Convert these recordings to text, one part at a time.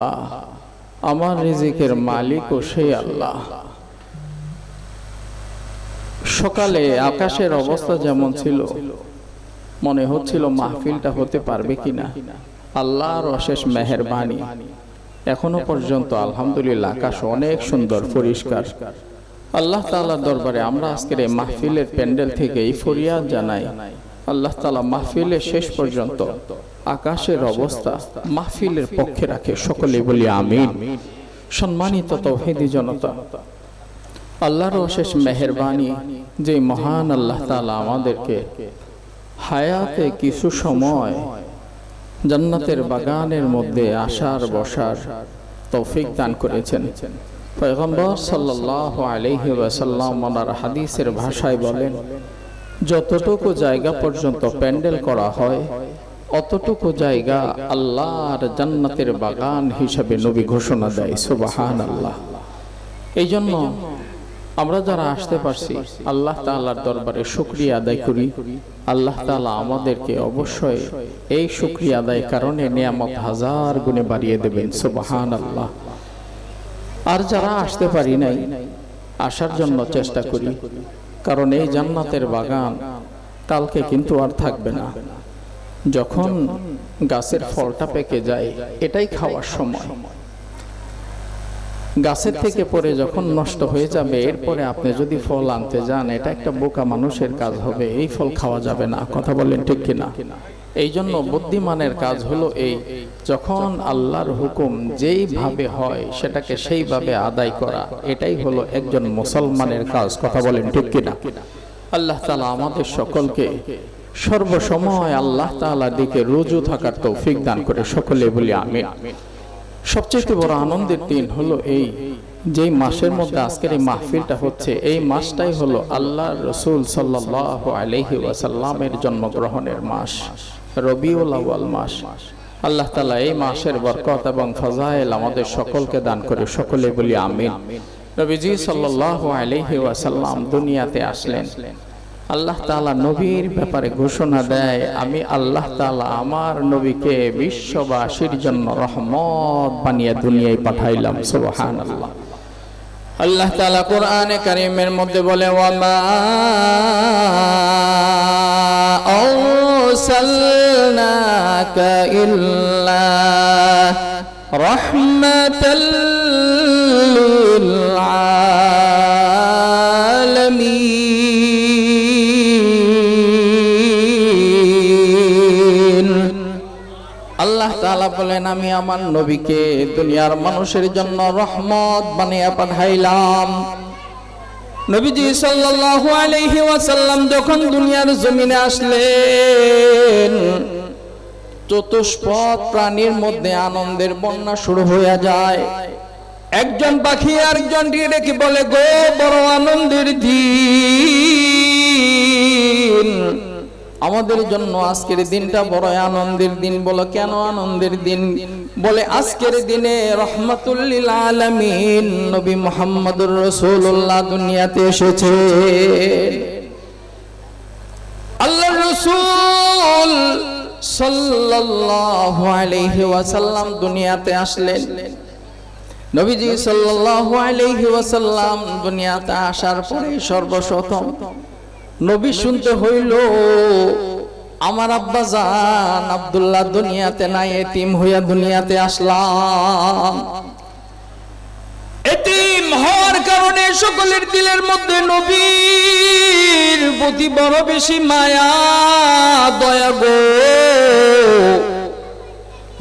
আমার রিজিকের মালিকও সেই আল্লাহ। সকালে আকাশের অবস্থা যেমন ছিল, মনে হচ্ছিল মাহফিলটা হতে পারবে কিনা। আল্লাহর অশেষ মেহেরবানি, এখনো পর্যন্ত আলহামদুলিল্লাহ আকাশ অনেক সুন্দর পরিষ্কার। আল্লাহ তাআলার দরবারে আমরা আজকের এই মাহফিলের প্যান্ডেল থেকে এই ফরিয়াদ জানাই, আল্লাহ তাআলা মাহফিলের শেষ পর্যন্ত আকাশের অবস্থা মাহফিলের পক্ষে রাখে। সকলে বলি আমিন। সম্মানিত তাওহীদি জনতা, আল্লাহর অশেষ মেহেরবানি, যে মহান আল্লাহ তাআলা আমাদেরকে হায়াতে কিছু সময় জান্নাতের বাগানের মধ্যে আসার বসার তৌফিক দান করেছেন। পয়গম্বর সাল্লাল্লাহু আলাইহি ওয়াসাল্লাম ওনার হাদিসের ভাষায় বলেন, যতটুকু জায়গা পর্যন্ত প্যান্ডেল করা হয় অতটুকু জায়গা আল্লাহর জান্নাতের বাগান হিসাবে নবী ঘোষণা দেয়। সুবহানাল্লাহ। এই জন্য আমরা যারা আসতে পারছি আল্লাহ তাআলার দরবারে শুকরিয়া আদায় করি। আল্লাহ তাআলা আমাদেরকে অবশ্যই এই শুকরিয়া আদায়ের কারণে নিয়ামত হাজার গুণে বাড়িয়ে দেবেন। সুবহানাল্লাহ। আর যারা আসতে পারি নাই, আসার জন্য চেষ্টা করি, কারণ এই জান্নাতের বাগান কালকে কিন্তু আর থাকবে না। যখন গাছের ফলটা পেকে যায় এটাই খাওয়ার সময়। গাছের থেকে পরে যখন নষ্ট হয়ে যাবে, এরপরে আপনি যদি ফল আনতে যান, এটা একটা বোকা মানুষের কাজ হবে। এই ফল খাওয়া যাবে না। কথা বলেন ঠিক কিনা? এই জন্য বুদ্ধিমানের কাজ হলো এই, যখন আল্লাহর হুকুম যেইভাবে হয় সেটাকে সেইভাবে আদায় করা। এটাই হলো একজন মুসলমানের কাজ। কথা বলেন ঠিক কিনা? আল্লাহ তাআলা আমাদের সকলকে সর্বসময় আল্লাহ তাআলার দিকে রুজু থাকার তৌফিক দান করে। সকলে বলি আমিন। সবচেয়ে বড় আনন্দের দিন হলো এই, যেই মাসের মধ্যে আজকের এই মাহফিলটা হচ্ছে, এই মাসটাই হলো আল্লাহর রাসূল সাল্লাল্লাহু আলাইহি ওয়াসাল্লামের জন্মগ্রহণের মাস, রবিউল আউয়াল মাস। আল্লাহ তাআলা এই মাসের বরকত এবং ফজাইল আমাদের সকলকে দান করে। সকলে বলি আমিন। নবীজি সাল্লাল্লাহু আলাইহি ওয়াসাল্লাম দুনিয়াতে আসলেন। আল্লাহ তাআলা নবীর ব্যাপারে ঘোষণা দেয়, আমি আল্লাহ তাআলা আমার নবীকে বিশ্ববাসীর জন্য রহমত বানিয়ে দুনিয়ায় পাঠাইলাম। সুবহানাল্লাহ। আল্লাহ তাআলা কোরআনে কারীমের মধ্যে বলে, ওয়ামা আরসালনাকা ইল্লা রাহমাতাল লিল আলামিন। আল্লাহ তাআলা বলেন, আমি আমার নবীকে দুনিয়ার মানুষের জন্য রহমত বানিয়ে পাঠাইলাম। নবীজি সাল্লাল্লাহু আলাইহি ওয়াসাল্লাম যখন দুনিয়ার জমিনে আসলেন, চতুষ্পদ প্রাণীর মধ্যে আনন্দের বন্যা শুরু হয়ে যায়। একজন পাখি আরেকজনকে ডেকে বলে, গো বড় আনন্দের দিন, আমাদের জন্য আজকের দিনটা বড় আনন্দের দিন। বলো কেন আনন্দের দিন? বলে আজকের দিনে রহমাতুল লিল আলামিন নবী মুহাম্মদুর রাসূলুল্লাহ দুনিয়াতে এসেছে। আল্লাহর রাসূল সাল্লাল্লাহু আলাইহি ওয়াসাল্লাম দুনিয়াতে আসলেন। নবীজি সাল্লাল্লাহু আলাইহি ওয়াসাল্লাম দুনিয়াতে আসার পরে সর্বপ্রথম নবী শুনতে হইল, আমার আব্বা জান আব্দুল্লাহ দুনিয়াতে নাই, এতিম হইয়া দুনিয়াতে আসলাম। এতিম হওয়ার কারণে সকলের দিলের মধ্যে নবীর প্রতি বড় বেশি মায়া দয়া গো।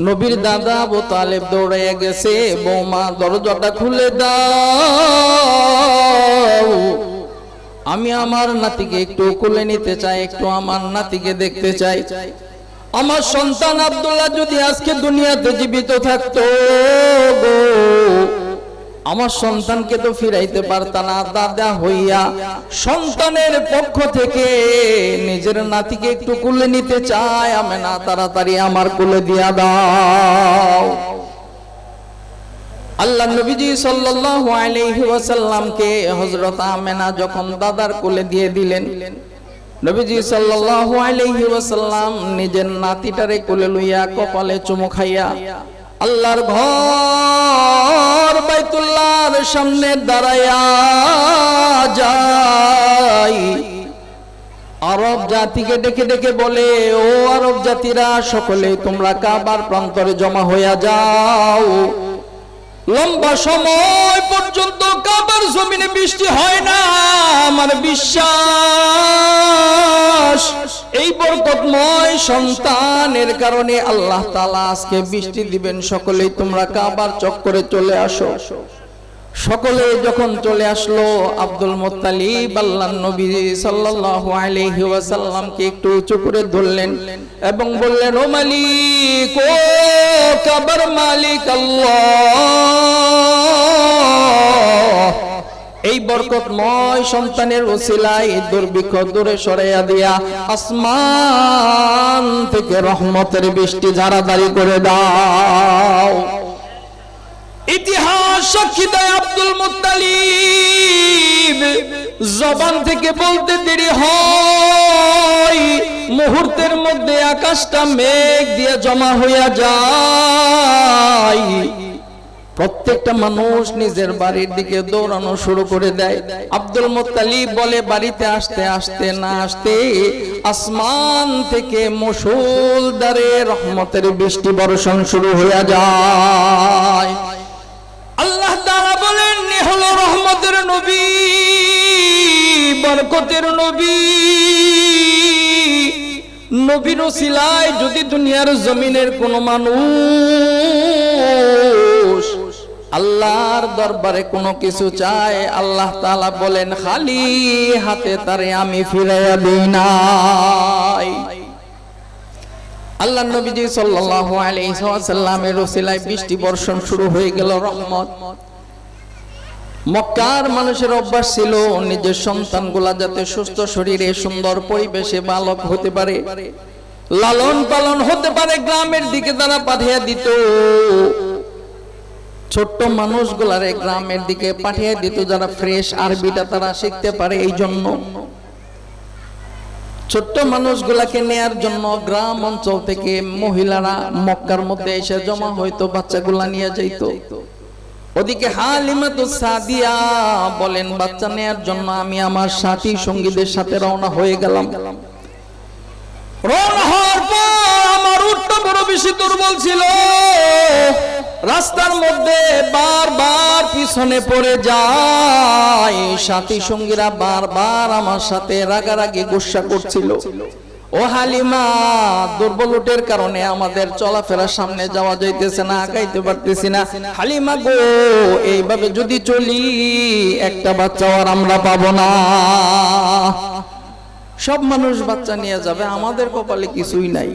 নবীর দাদা আবু তালেব দৌড়াইয়া গেছে, বৌমা দরজাটা খুলে দাও, আমি আমার নাতিকে একটু কোলে নিতে চাই, একটু আমার নাতিকে দেখতে চাই। আমার সন্তান আব্দুল্লাহ যদি আজকে দুনিয়াতে জীবিত থাকতো গো, আমার সন্তানকে তো ফিরাইতে পারতা না। দাদা হইয়া সন্তানের পক্ষ থেকে নিজের নাতিকে একটু কোলে নিতে চায়, আমেনা তাড়াতাড়ি আমার কোলে দিয়া দাও। আল্লাহ নবীজি সাল্লাল্লাহু আলাইহি ওয়াসাল্লামকে হযরত আমেনা যখন দাদার কোলে দিয়ে দিলেন, নবীজি সাল্লাল্লাহু আলাইহি ওয়াসাল্লাম নিজের নাতিটারে কোলে লইয়া কপালে চুমু খাইয়া আল্লাহর ঘর বাইতুল্লাহর সামনে দাঁড়ায়া যায়, আরব জাতিকে ডেকে ডেকে বলে, ও আরব জাতিরা সকলে তোমরা কাবার প্রান্তরে জমা হইয়া যাও। লম্বা সময় পর্যন্ত কাবার জমিনে বৃষ্টি হয় না। আমার বিশ্বাস এই বরকতময় সন্তানের কারণে আল্লাহ তাআলা আজকে বৃষ্টি দিবেন। সকলেই তোমরা কাবার চক্করে চলে আসো। সকলে যখন চলে আসলো, আব্দুল মুত্তালিব আল্লাহর নবী সাল্লাল্লাহু আলাইহি ওয়াসাল্লামকে একটু উঁচু করে ধরলেন এবং বললেন, ও মালিক, ও কাবার মালিক আল্লাহ, এই বরকতময় সন্তানের ওসিলায় দুর্ভিক্ষ দূরে সরাইয়া দিয়া আসমান থেকে রহমতের বৃষ্টি ঝাড়াধারি করে দাও। ইতিহাস সাক্ষী দেয় আব্দুল মুত্তালিব জবান থেকে বলতে দেরি হয়, মুহূর্তের মধ্যে আকাশটা মেঘ দিয়ে জমা হইয়া যায়। প্রত্যেকটা মানুষ নিজের বাড়ির দিকে দৌড়ানো শুরু করে দেয়। আব্দুল মুত্তালিব বলে, বাড়িতে আসতে আসতে না আসতে আসমান থেকে মুষলধারে রহমতের বৃষ্টি বর্ষণ শুরু হইয়া যায়। আল্লাহ তাআলা বলেন, এ হলো রহমতের নবী, বরকতের নবী। নবীর ওসিলায় যদি দুনিয়ার জমিনের কোন মানুষ আল্লাহর দরবারে কোনো কিছু চায়, আল্লাহ তাআলা বলেন, খালি হাতে তারে আমি ফিরাইয়া দেই নাই। আল্লাহর নবীজি সাল্লাল্লাহু আলাইহি ওয়াসাল্লামের ওসিলায় বৃষ্টি বর্ষণ শুরু হয়ে গেল রহমত। মক্কার মানুষের অভ্যাস ছিল নিজের সন্তানগুলা যাতে সুস্থ শরীরে সুন্দর পরিবেশে বালক হতে পারে, লালন পালন হতে পারে, গ্রামের দিকে তারা পাঠিয়ে দিত। ছোট্ট মানুষগুলারে গ্রামের দিকে পাঠিয়ে দিত, যারা ফ্রেশ আরবিটা তারা শিখতে পারে। এই জন্য ছোট্ট মানুষগুলাকে নেয়ার জন্য গ্রাম অঞ্চল থেকে মহিলারা মক্কার মধ্যে এসে জমা হইতো, বাচ্চাগুলা নিয়ে যাইত। ওদিকে হালিমাতুস সাদিয়া বলেন, বাচ্চা নেয়ার জন্য আমি আমার সাথী সঙ্গীদের সাথে রওনা হয়ে গেলাম। রওনা হওয়ার পর আমার উটটা বড় বেশি দুর্বল ছিল, রাস্তার মধ্যে বারবার পিছনে পড়ে যায়। সাথী সঙ্গীরা বারবার আমার সাথে রাগারাগি গুসা করছিল। ও হালিমা, দুর্বল উটের কারণে আমাদের চলাফেরার সামনে যাওয়া যাইতেছে না, আগাইতে পারতেছি না। হালিমা গো, এইভাবে যদি চলি একটা বাচ্চা আর আমরা পাবো না। সব মানুষ বাচ্চা নিয়ে যাবে, আমাদের কপালে কিছুই নাই।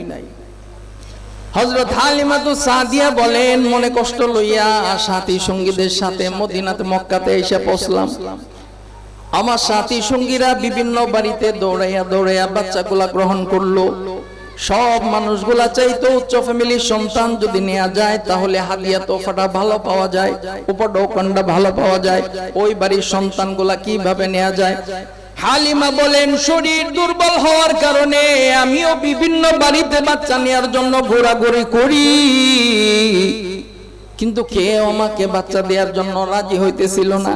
হযরত হালিমাতুস সাদিয়া বলেন, মনে কষ্ট লইয়া সাথী সঙ্গীদের সাথে মদিনাতে মক্কাতে এসে পৌঁছলাম। আমার সাথী সঙ্গীরা বিভিন্ন বাড়িতে দৌড়াইয়া দৌড়াইয়া বাচ্চাগুলা গ্রহণ করলো। সব মানুষগুলা চাইতো উচ্চ ফ্যামিলির সন্তান যদি নেওয়া যায় তাহলে হাদিয়া তোফাটা ভালো পাওয়া যায়, উপঢৌকনটা ভালো পাওয়া যায়। ওই বাড়ির সন্তানগুলা কিভাবে নেওয়া যায়? হালিমা বলেন, শরীর দুর্বল হওয়ার কারণে আমিও বিভিন্ন বাড়িতে বাচ্চা নেওয়ার জন্য ঘোরাঘুরি করি, কিন্তু কেউ আমাকে বাচ্চা দেওয়ার জন্য রাজি হইতেছিল না।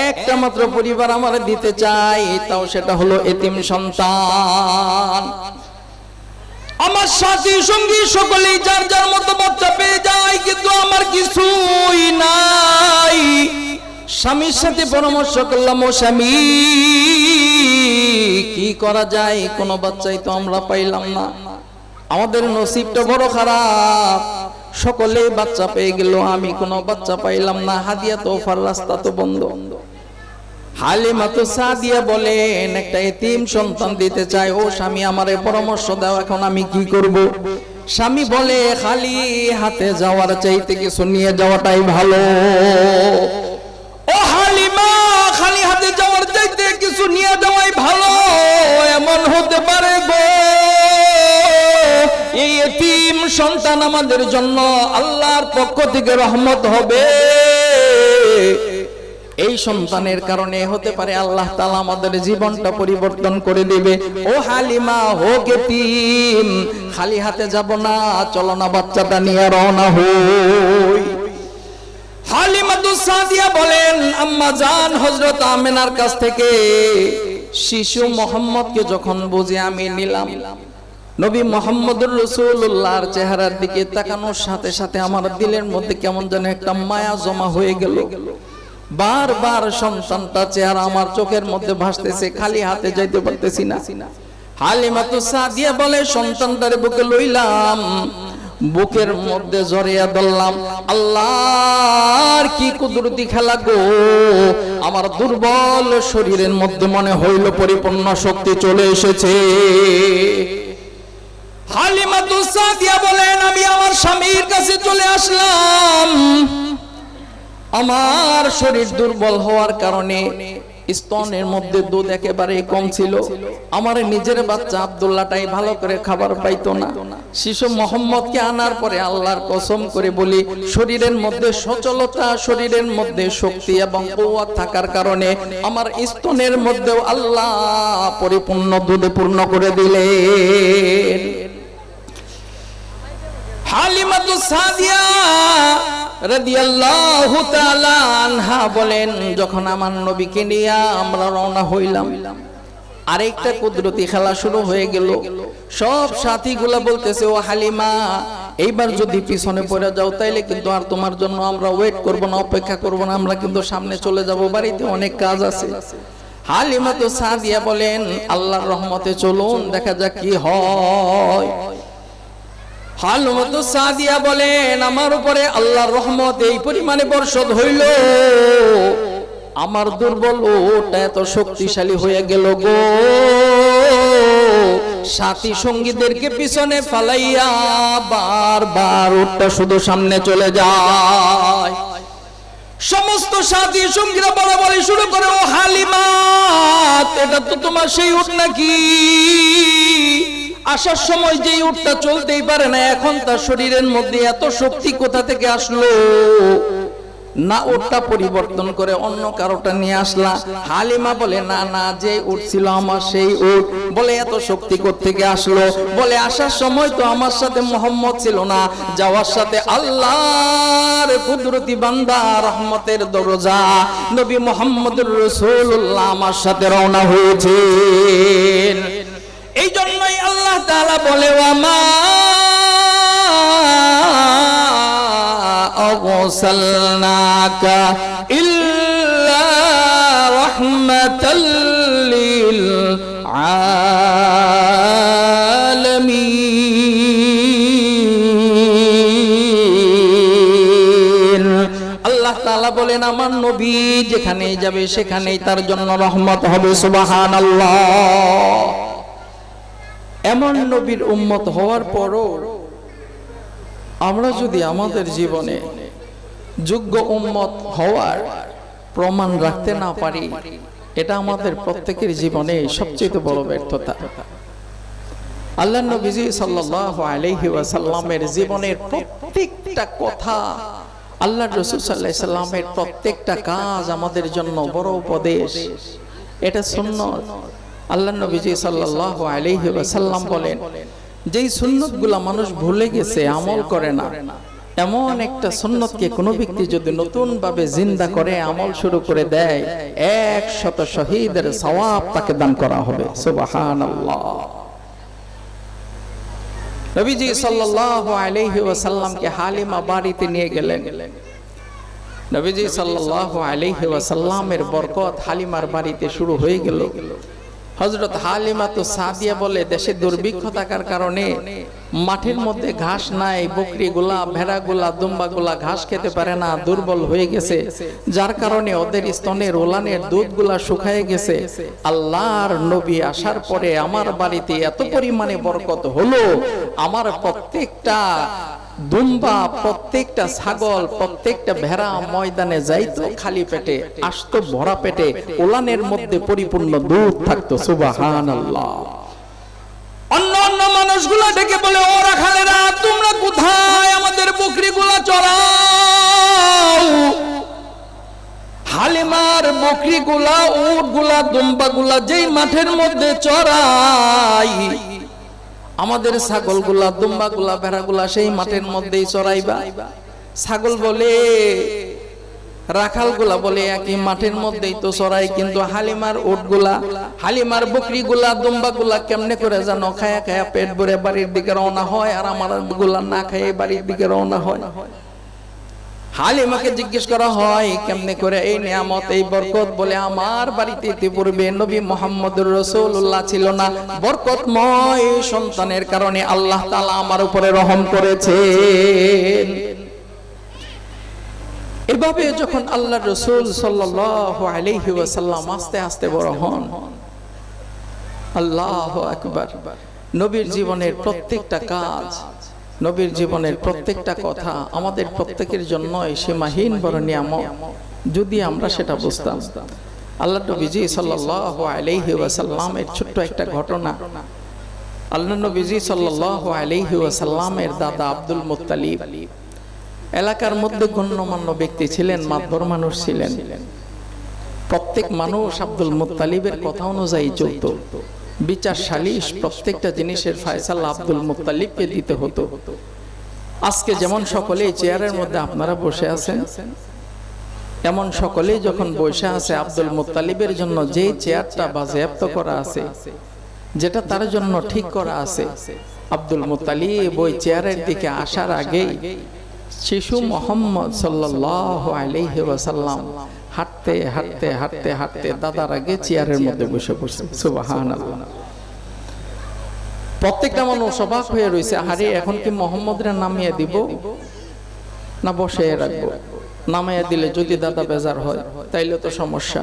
একটা মাত্র পরিবার আমার দিতে চাই, তাও সেটা হলো এতিম সন্তান। আমার সাথী সঙ্গী সকলেই যার যার মতো বাচ্চা পেয়ে যায়, কিন্তু আমার কিছুই নাই। স্বামীর সাথে পরামর্শ করলাম, ও স্বামী, কি করা যায়? কোনো বাচ্চাই তো আমরা পাইলাম না, আমাদের নসিবটা বড় খারাপ। সকলেই বাচ্চা পেয়ে গেল, আমি কোনো বাচ্চা পাইলাম না, হাদিয়া তোফার রাস্তা তো বন্ধ। হালিমাতুস সাদিয়া বলেন, একটা এতিম সন্তান দিতে চাই। ও স্বামী, আমারে পরামর্শ দাও, এখন আমি কি করব? স্বামী বলে, খালি হাতে যাওয়ার চাইতে কিছু নিয়ে যাওয়াটাই ভালো। ও হালিমা, খালি হাতে যাওয়ার চাইতে কিছু নিয়ে যাওয়াই ভালো। এমন হতে পারে গো, এই এতিম সন্তান আমাদের জন্য আল্লাহর পক্ষ থেকে রহমত হবে। এই সন্তানের কারণে হতে পারে আল্লাহ তাআলা আমাদের জীবনটা পরিবর্তন করে দিবে। ও হালিমা হো এতিম, খালি হাতে যাব না, চলো না বাচ্চাটা নিয়ে রওনা হই। হালিমাতুস সাদিয়া বলেন, আম্মা জান হযরত আমিনার কাছ থেকে শিশু মোহাম্মদকে যখন বুঝে আমি নিলাম, নবী মুহাম্মদুর রাসূলুল্লাহর চেহারার দিকে তাকানোর সাথে সাথে আমার দিলের মধ্যে কেমন যেন একটা মায়া জমা হয়ে গেল। বারবার সন্তানটা চেহারা আমার চোখের মধ্যে ভাসতেছে, খালি হাতে যাইতে পারতেছি না। হালিমাতুস সাদিয়া বলে, সন্তানটারে বুকে লইলাম, বুকের মধ্যে জড়িয়ে ধরলাম। আল্লাহর কি কুদরতি খেলা গো, আমার দুর্বল শরীরের মধ্যে মনে হইল পরিপূর্ণ শক্তি চলে এসেছে। হালিমাতুস সাদিয়া বলেন, আমি আমার স্বামীর কাছে চলে আসলাম। আমার শরীর দুর্বল হওয়ার কারণে স্তনের মধ্যে দুধ একেবারে কম ছিল। আমার নিজের বাচ্চা আব্দুল্লাহটাই ভালো করে খাবার পাইতো না। শিশু মোহাম্মদকে আনার পরে আল্লাহর কসম করে বলি, শরীরের মধ্যে সচলতা, শরীরের মধ্যে শক্তি এবং কুওয়াত থাকার কারণে আমার স্তনের মধ্যেও আল্লাহ পরিপূর্ণ দুধে পূর্ণ করে দিলেন। হালিমাতুস সাদিয়া রাদিয়াল্লাহু তাআলা আনহা বলেন, যখন আমার নবীকে নিয়ে আমরা রওনা হইলাম, আরেকটা কুদরতি খেলা শুরু হয়ে গেল। সব সাথীগুলা বলতেছে, ও হালিমা, এইবার যদি পিছনে পড়ে যাও তাইলে কিন্তু আর তোমার জন্য আমরা ওয়েট করব না, অপেক্ষা করব না, আমরা কিন্তু সামনে চলে যাব, বাড়িতে অনেক কাজ আছে। হালিমাতুস সাদিয়া বলেন, আল্লাহর রহমতে চলুন, দেখা যাক কি হয়। হালিমাতুস সাদিয়া বলেন, আমার উপরে আল্লাহর রহমত এই পরিমাণে বর্ষণ হইল, আমার দুর্বল ওটা এত শক্তিশালী হয়ে গেল গো, সাথী সঙ্গীদেরকে পিছনে ফালাইয়া বারবার ওটা শুধু সামনে চলে যায়। সমস্ত সাথী সঙ্গীরা বলাবলি শুরু করে, ও হালিমা, এটা তো তোমার সেই উট নাকি? আসার সময় যেই উটটা চলতেই পারে না, এখন তার শরীরের মধ্যে এত শক্তি কোথা থেকে আসলো? না উটটা পরিবর্তন করে অন্য কারোটা নিয়ে আসলা? হালিমা বলে, না না, যে উট ছিল আমার সেই উট। বলে, এত শক্তি কোত্থেকে আসলো? বলে, আসার সময় তো আমার সাথে মোহাম্মদ ছিল না, যাওয়ার সাথে আল্লাহর কুদরতি বান্দা, রহমতের দরজা নবী মুহাম্মদুর রাসূলুল্লাহ আমার সাথে রওনা হয়েছেন। এই জন্যই আল্লাহ তাআলা বলে, ওয়ামা আরসালনাকা ইল্লা রাহমাতাল লিল আলামিন। আল্লাহ তাআলা বলেন, আমার নবী যেখানেই যাবে সেখানেই তার জন্য রহমত হবে। সুবহানাল্লাহ। এমন নবীর উম্মত হওয়ার পরও আমরা যদি আমাদের জীবনে যোগ্য উম্মত হওয়ার প্রমাণ রাখতে না পারি, এটা আমাদের প্রত্যেকের জীবনে সবচেয়ে বড় ব্যর্থতা। আল্লাহর নবীজি সাল্লাল্লাহু আলাইহি ওয়াসাল্লামের জীবনের প্রত্যেকটা কথা, আল্লাহর রাসূল সাল্লাল্লাহু আলাইহি সাল্লামের প্রত্যেকটা কাজ আমাদের জন্য বড় উপদেশ। এটা সুন্নাত। আল্লাহর নবীজি সাল্লাল্লাহু আলাইহি ওয়াসাল্লাম বলেন, যেই সুন্নতগুলা মানুষ ভুলে গেছে, আমল করে না, এমন একটা সুন্নতকে কোনো ব্যক্তি যদি নতুন ভাবে জিন্দা করে আমল শুরু করে দেয়, 100 শহীদের সওয়াব তাকে দান করা হবে। সুবহানাল্লাহ। নবীজি সাল্লাল্লাহু আলাইহি ওয়াসাল্লামকে হালিমা বাড়িতে নিয়ে গেলেন। নবীজি সাল্লাল্লাহু আলাইহি ওয়াসাল্লামের বরকত হালিমার বাড়িতে শুরু হয়ে গেল। হযরত হালিমাতুস সাদিয়া বলে, দেশে দুর্ভিক্ষ থাকার কারণে মাঠের মধ্যে ঘাস নাই, বকরিগুলা, ভেড়াগুলা, দুম্বাগুলা ঘাস খেতে পারে না, দুর্বল হয়ে গেছে, যার কারণে ওদের স্তনের ওলানের দুধগুলা শুকায় গেছে। আল্লাহর নবী আসার পরে আমার বাড়িতে এত পরিমাণে বরকত হলো, আমার প্রত্যেকটা দুম্বা, প্রত্যেকটা ছাগল, প্রত্যেকটা ভেড়া ময়দানে যাইতো খালি পেটে, আসতো ভরা পেটে, ওলানের মধ্যে পরিপূর্ণ দুধ থাকতো। সুবহানাল্লাহ। অন্য অন্য মানুষগুলা ডেকে বলে, ও রাখালেরা, তোমরা কোথায়? আমাদের বকরিগুলা চড়াও। হালিমা বকরিগুলা, উটগুলা, দুম্বাগুলা যেই মাঠের মধ্যে চড়াই, আমাদের ছাগলগুলা, দুম্বাগুলা, ভেড়াগুলা সেই মাঠের মধ্যেই চড়াইবা। ছাগল বলে, রাখালগুলা বলে একই মাঠের মধ্যেই তো চড়াই, কিন্তু হালিমার উটগুলা, হালিমার বকরিগুলা, দুম্বাগুলা কেমনে করে জানো খায়া খায়া পেট ভরে বাড়ির দিকে রওনা হয়, আর আমার গুলা না খায় বাড়ির দিকে রওনা হয়। হালিমাকে জিজ্ঞেস করা হয় কেমনে করে এই নিয়ামত, এই বরকত? বলে আমার বাড়িতে ইতিপূর্বে নবী মুহাম্মদুর রাসূলুল্লাহ ছিল না, বরকতময় সন্তানের কারণে আল্লাহ তাআলা আমার উপরে রহম করেছেন। এভাবে যখন আল্লাহর রাসূল সাল্লাল্লাহু আলাইহি ওয়াসাল্লাম আস্তে আস্তে বড় হন, আল্লাহু আকবার, নবীর জীবনের প্রত্যেকটা কাজ, নবীর জীবনের প্রত্যেকটা কথা আমাদের প্রত্যেকের জন্য সীমাহীন বড় নিয়ামত, যদি আমরা সেটা বুঝতাম। আল্লাহ নবীজি সাল্লাল্লাহু আলাইহি ওয়াসাল্লামের ছোট্ট একটা ঘটনা। আল্লাহ নবীজি সাল্লাল্লাহু আলাইহি ওয়াসাল্লামের দাদা আব্দুল মুত্তালিব এলাকার মধ্যে গণ্যমান্য ব্যক্তি ছিলেন, মাতবর মানুষ ছিলেন। প্রত্যেক মানুষ আব্দুল মুত্তালিবের কথা অনুযায়ী চলত। বিচার সালিশ প্রত্যেকটা জিনিসের ফয়সালা আব্দুল মুত্তালিবকে দিতে হতো। আজকে যেমন সকলেই চেয়ারের মধ্যে আপনারা বসে আছেন, এমন সকলেই যখন বসে আছে আব্দুল মুত্তালিবের জন্য যেই চেয়ারটা বাজেয়াপ্ত করা আছে, যেটা তার জন্য ঠিক করা আছে, আব্দুল মুত্তালিব ওই চেয়ারের দিকে আসার আগেই শিশু মুহাম্মদ সাল্লাল্লাহু আলাইহি ওয়াসাল্লাম হাঁটতে হাঁটতে হাঁটতে হাঁটতে দাদার আগে চেয়ারের মধ্যে বসে পড়ছে। সুবহানাল্লাহ। প্রত্যেকটা মানুষ অবাক হয়ে রয়েছে, আরে এখন কি মুহাম্মদরে নামিয়ে দিব না বসে রাখবো? নামিয়ে দিলে যদি দাদা বেজার হয় তাইলে তো সমস্যা,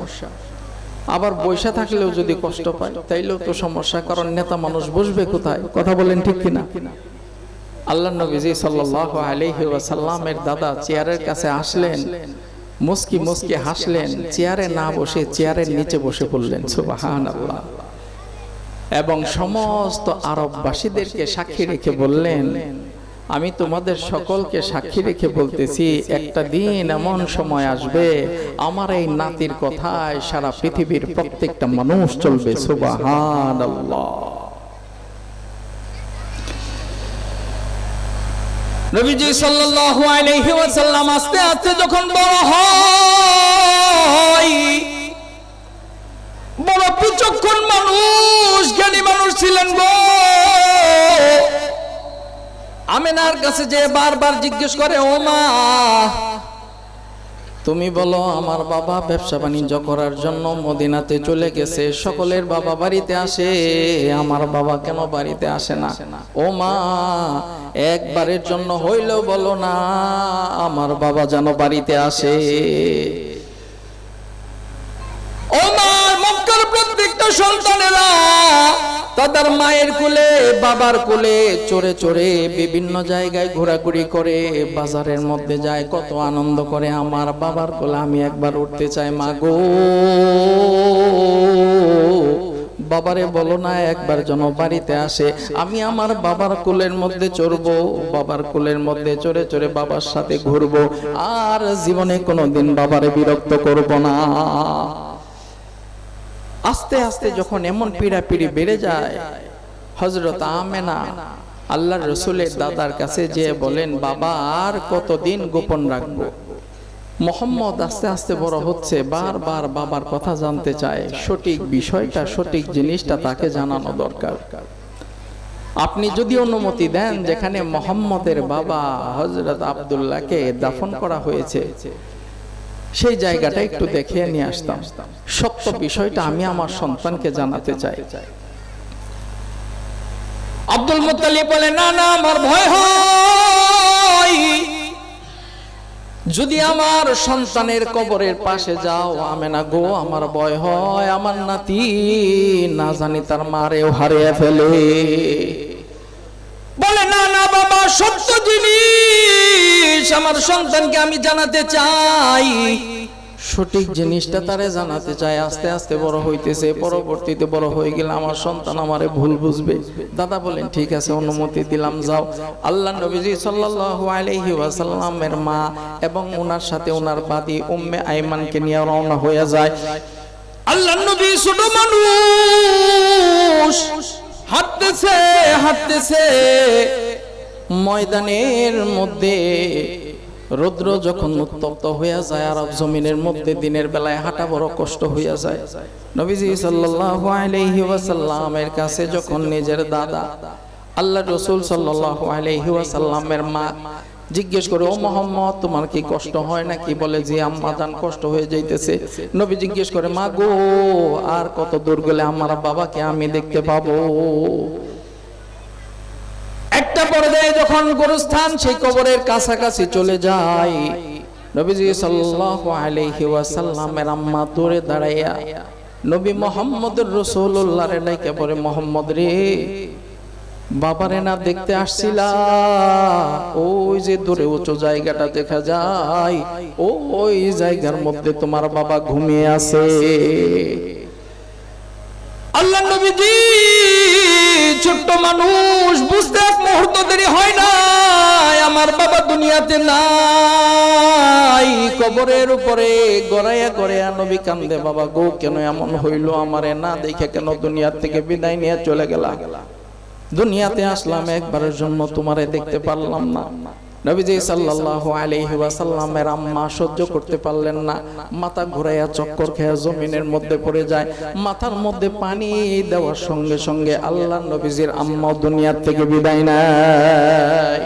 আবার বসে থাকলেও যদি কষ্ট পায় তাইলেও তো সমস্যা, কারণ নেতা মানুষ বসবে কোথায়? কথা বলেন ঠিক কিনা? আল্লাহ নবীজি সাল্লাল্লাহু আলাইহি ওয়াসাল্লামের দাদা চেয়ারের কাছে আসলেন, মুস্কি মুস্কি হাসলেন, চেয়ারে না বসে চেয়ারের নিচে বসে পড়লেন। সুবহানাল্লাহ। এবং সমস্ত আরববাসীদেরকে সাক্ষী রেখে বললেন, আমি তোমাদের সকলকে সাক্ষী রেখে বলতেছি, একটা দিন এমন সময় আসবে আমার এই নাতির কথায় সারা পৃথিবীর প্রত্যেকটা মানুষ চলবে। সুবহানাল্লাহ। নবীজি সাল্লাল্লাহু আলাইহি ওয়াসাল্লাম আস্তে আস্তে যখন বড় হয়, বড় বিচক্ষণ মানুষ, জ্ঞানী মানুষ ছিলেন গো। আমিনার কাছে যে বারবার জিজ্ঞেস করে, ও মা তুমি বলো আমার বাবা ব্যবসা বাণিজ্য করার জন্য মদিনাতে চলে গেছে, সকলের বাবা বাড়িতে আসে, আমার বাবা কেন বাড়িতে আসে না? ও মা একবারের জন্য হইলেও বলো না আমার বাবা যেন বাড়িতে আসে। ও মা, মক্কার প্রত্যেকটা সন্তানেরা তাদের মায়ের কোলে বাবার কোলে চড়ে চড়ে বিভিন্ন জায়গায় ঘোরাঘুরি করে, বাজারের মধ্যে যায়, কত আনন্দ করে। আমার বাবার কোলে আমি একবার উঠতে চাই মা গো, বাবারে বলো না একবার যেন বাড়িতে আসে, আমি আমার বাবার কোলের মধ্যে চড়বো, বাবার কোলের মধ্যে চড়ে চড়ে বাবার সাথে ঘুরবো, আর জীবনে কোনোদিন বাবারে বিরক্ত করব না। আস্তে আস্তে যখন এমন পীড়াপিড়ি বেড়ে যায়, হযরত আমেনা আল্লাহর রাসূলের দাদার কাছে যেয়ে বলেন, বাবা আর কতদিন গোপন রাখবো? মুহাম্মদ আস্তে আস্তে বড় হচ্ছে, বারবার বাবার কথা জানতে চায়, সঠিক বিষয়টা সঠিক জিনিসটা তাকে জানানো দরকার। আপনি যদি অনুমতি দেন, যেখানে মুহাম্মদের বাবা হযরত আব্দুল্লাহকে দাফন করা হয়েছে সেই জায়গাটা একটু দেখিয়ে নিয়ে আসতাম, সত্য বিষয়টা আমি আমার সন্তানকে জানাতে চাই। আব্দুল মুত্তালিব বলে, না না আমার ভয় হয়, যদি আমার সন্তানের কবরের পাশে যাও আমেনা গো, আমার ভয় হয় আমার নাতি না জানি তার মারেও হারিয়ে ফেলে। বলে, না না বাবা, সত্য জিনিস আমার সন্তানকে আমি জানাতে চাই। সঠিক জিনিসটা তারে জানাতে চায়, আস্তে আস্তে বড় হইতেছে, পরবর্তীতে বড় হয়ে গেলে আমার সন্তান আমারে ভুল বুঝবে। দাদা বলেন ঠিক আছে, অনুমতি দিলাম, যাও। আল্লাহ নবীজি সাল্লাল্লাহু আলাইহি ওয়াসাল্লামের মা এবং ওনার সাথে ওনার বাদী উম্মে আইমানকে নিয়ে রওনা হয়ে যায়। আল্লাহ নবী ছোট মানুষ, হাঁটতেছে হাঁটতেছে ময়দানের মধ্যে। রৌদ্র যখন উত্তপ্ত হইয়া যায় আরব জমিনের মধ্যে, দিনের বেলায় হাঁটা বড় কষ্ট হইয়া যায়। নবীজি সাল্লাল্লাহু আলাইহি ওয়াসাল্লামের কাছে যখন নিজের দাদা আল্লাহ রাসূল সাল্লাল্লাহু আলাইহি ওয়াসাল্লামের মা জিজ্ঞেস করে, ও মুহাম্মদ তোমার কি কষ্ট হয় নাকি? বলে যে আম্মা জান কষ্ট হয়ে যাইতেছে। নবী জিজ্ঞেস করে, মা গো আর কত দূর গেলে আমার বাবাকে আমি দেখতে পাবো? একটা পর্যায়ে যখন গোরস্থান সেই কবরের কাছাকাছি চলে যায়, নবীজি সাল্লাল্লাহু আলাইহি ওয়াসাল্লামের আম্মা দূরে দাঁড়াইয়া নবী মুহাম্মদুর রাসূলুল্লাহর ডাইকে বলে, মুহাম্মদ রে, বাবারে না দেখতে আসছিলা? ওই যে দূরে উঁচু জায়গাটা দেখা যায়, ওই জায়গার মধ্যে তোমার বাবা ঘুমিয়ে আছে। আল্লাহ নবীজি ছোট্ট মানুষ, বুঝতে এক মুহূর্ত দেরি হয় না, আমার বাবা দুনিয়াতে নাই। কবরের উপরে গড়াইয়া গড়াইয়া নবী কান্দে, বাবা গো কেন এমন হইল? আমারে না দেখে কেন দুনিয়া থেকে বিদায় নিয়ে চলে গেলা? দুনিয়াতে আসলাম একবারের জন্য, তোমারে দেখতে পারলাম না। নবীজি সাল্লাল্লাহু আলাইহি ওয়াসাল্লামের আম্মা সহ্য করতে পারলেন না, মাথা ঘুরাইয়া চক্কর খেয়ে জমিনের মধ্যে পড়ে যায়। মাথার মধ্যে পানি দেওয়ার সঙ্গে সঙ্গে আল্লাহর নবীজির আম্মা দুনিয়ার থেকে বিদায় নেয়।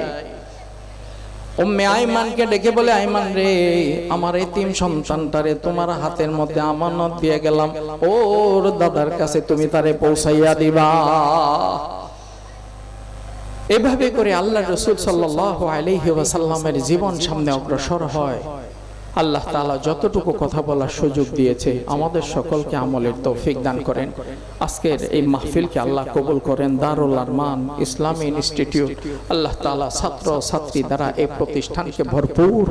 উম্মে আইমানকে ডেকে বলে, আইমান রে, আমার এতিম সন্তানটারে তোমার হাতের মধ্যে আমানত দিয়ে গেলাম, ওর দাদার কাছে তুমি তারে পৌঁছাইয়া দিবা। এভাবে করে আল্লাহ রাসূল সাল্লাল্লাহু আলাইহি ওয়াসাল্লামের জীবন সামনে অগ্রসর হয়। আল্লাহ তাআলা যতটুকু কথা বলার সুযোগ দিয়েছে আমাদের সকলকে আমলের তৌফিক দান করেন। আজকের এই মাহফিলকে আল্লাহ কবুল করেন। দারুল আরমান ইসলামী ইনস্টিটিউট আল্লাহ তাআলা ছাত্র ছাত্রী দ্বারা এই প্রতিষ্ঠানকে ভরপুর